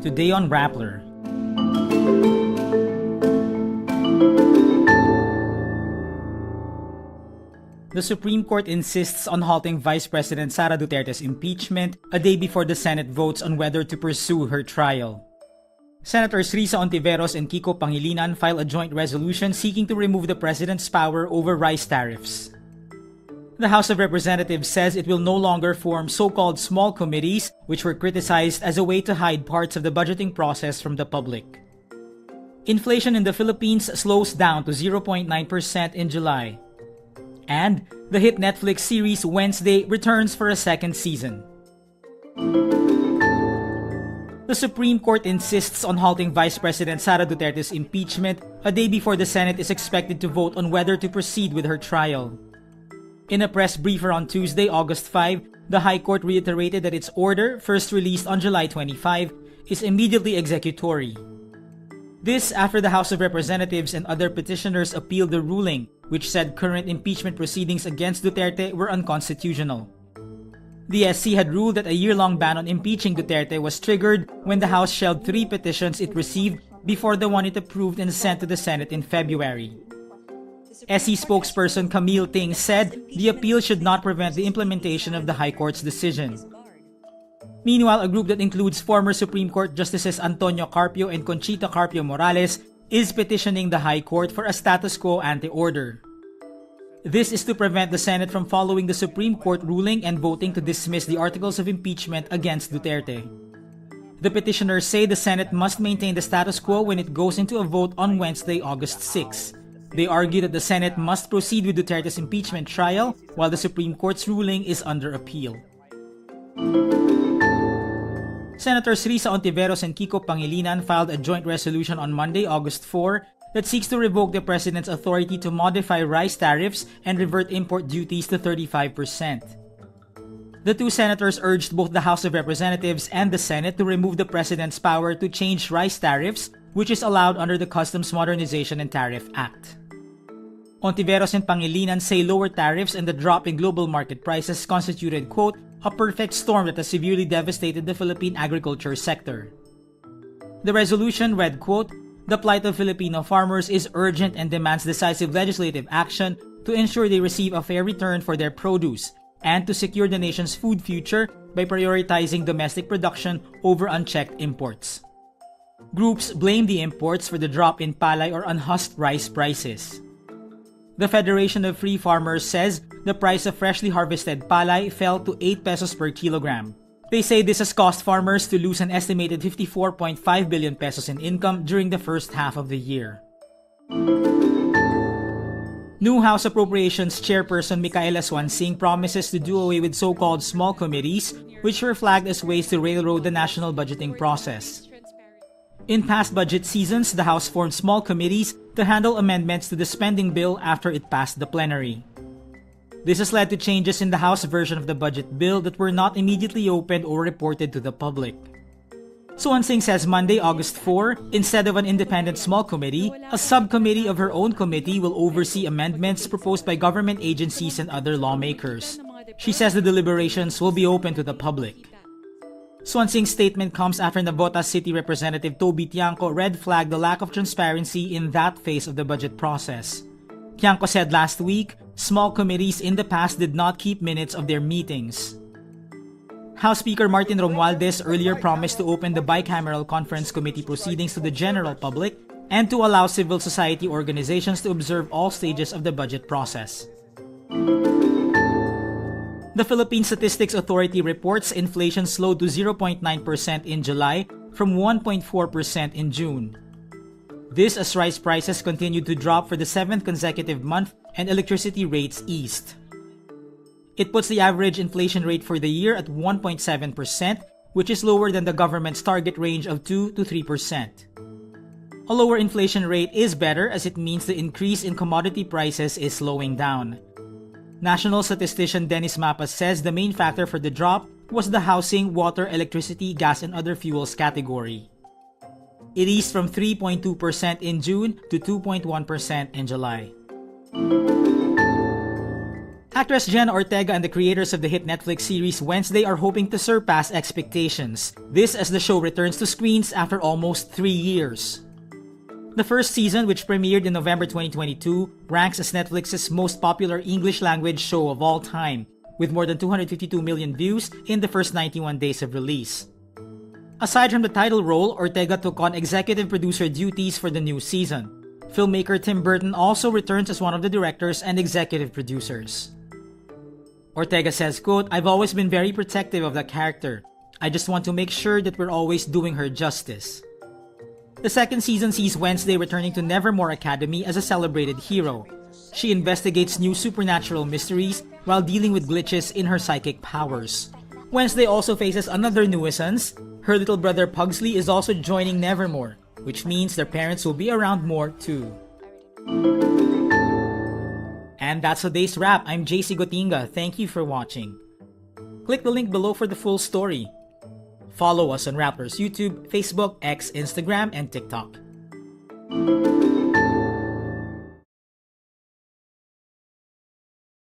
Today on Rappler. The Supreme Court insists on halting Vice President Sara Duterte's impeachment a day before the Senate votes on whether to pursue her trial. Senators Risa Hontiveros and Kiko Pangilinan file a joint resolution seeking to remove the president's power over rice tariffs. The House of Representatives says it will no longer form so-called small committees, which were criticized as a way to hide parts of the budgeting process from the public. Inflation in the Philippines slows down to 0.9% in July. And the hit Netflix series Wednesday returns for a second season. The Supreme Court insists on halting Vice President Sara Duterte's impeachment a day before the Senate is expected to vote on whether to proceed with her trial. In a press briefer on Tuesday, August 5, the High Court reiterated that its order, first released on July 25, is immediately executory. This after the House of Representatives and other petitioners appealed the ruling, which said current impeachment proceedings against Duterte were unconstitutional. The SC had ruled that a year-long ban on impeaching Duterte was triggered when the House shelved 3 petitions it received before the one it approved and sent to the Senate in February. SC spokesperson Camille Ting said the appeal should not prevent the implementation of the High Court's decision. Meanwhile, a group that includes former Supreme Court Justices Antonio Carpio and Conchita Carpio Morales is petitioning the High Court for a status quo ante order. This is to prevent the Senate from following the Supreme Court ruling and voting to dismiss the articles of impeachment against Duterte. The petitioners say the Senate must maintain the status quo when it goes into a vote on Wednesday, August 6. They argue that the Senate must proceed with Duterte's impeachment trial while the Supreme Court's ruling is under appeal. Senators Risa Hontiveros and Kiko Pangilinan filed a joint resolution on Monday, August 4, that seeks to revoke the president's authority to modify rice tariffs and revert import duties to 35%. The two senators urged both the House of Representatives and the Senate to remove the president's power to change rice tariffs, which is allowed under the Customs Modernization and Tariff Act. Hontiveros and Pangilinan say lower tariffs and the drop in global market prices constituted, quote, a perfect storm that has severely devastated the Philippine agriculture sector. The resolution read, quote, the plight of Filipino farmers is urgent and demands decisive legislative action to ensure they receive a fair return for their produce and to secure the nation's food future by prioritizing domestic production over unchecked imports. Groups blame the imports for the drop in palay or unhusked rice prices. The Federation of Free Farmers says the price of freshly harvested palay fell to 8 pesos per kilogram. They say this has caused farmers to lose an estimated 54.5 billion pesos in income during the first half of the year. New House Appropriations Chairperson Micaela Swansing promises to do away with so-called small committees, which were flagged as ways to railroad the national budgeting process. In past budget seasons, the House formed small committees to handle amendments to the spending bill after it passed the plenary. This has led to changes in the House version of the budget bill that were not immediately opened or reported to the public. Swansing says Monday, August 4, instead of an independent small committee, a subcommittee of her own committee will oversee amendments proposed by government agencies and other lawmakers. She says the deliberations will be open to the public. Swansing's statement comes after Navotas City Representative Toby Tiangco red-flagged the lack of transparency in that phase of the budget process. Tiangco said last week, small committees in the past did not keep minutes of their meetings. House Speaker Martin Romualdez earlier promised to open the bicameral conference committee proceedings to the general public and to allow civil society organizations to observe all stages of the budget process. The Philippine Statistics Authority reports inflation slowed to 0.9% in July from 1.4% in June. This as rice prices continued to drop for the 7th consecutive month and electricity rates eased. It puts the average inflation rate for the year at 1.7%, which is lower than the government's target range of 2 to 3%. A lower inflation rate is better as it means the increase in commodity prices is slowing down. National statistician Dennis Mapas says the main factor for the drop was the housing, water, electricity, gas, and other fuels category. It eased from 3.2% in June to 2.1% in July. Actress Jenna Ortega and the creators of the hit Netflix series Wednesday are hoping to surpass expectations. This as the show returns to screens after almost 3 years. The first season, which premiered in November 2022, ranks as Netflix's most popular English-language show of all time, with more than 252 million views in the first 91 days of release. Aside from the title role, Ortega took on executive producer duties for the new season. Filmmaker Tim Burton also returns as one of the directors and executive producers. Ortega says, quote, "I've always been very protective of the character. I just want to make sure that we're always doing her justice." The second season sees Wednesday returning to Nevermore Academy as a celebrated hero. She investigates new supernatural mysteries while dealing with glitches in her psychic powers. Wednesday also faces another nuisance. Her little brother Pugsley is also joining Nevermore, which means their parents will be around more too. And that's today's wrap. I'm JC Gotinga. Thank you for watching. Click the link below for the full story. Follow us on Rappler's YouTube, Facebook, X, Instagram, and TikTok.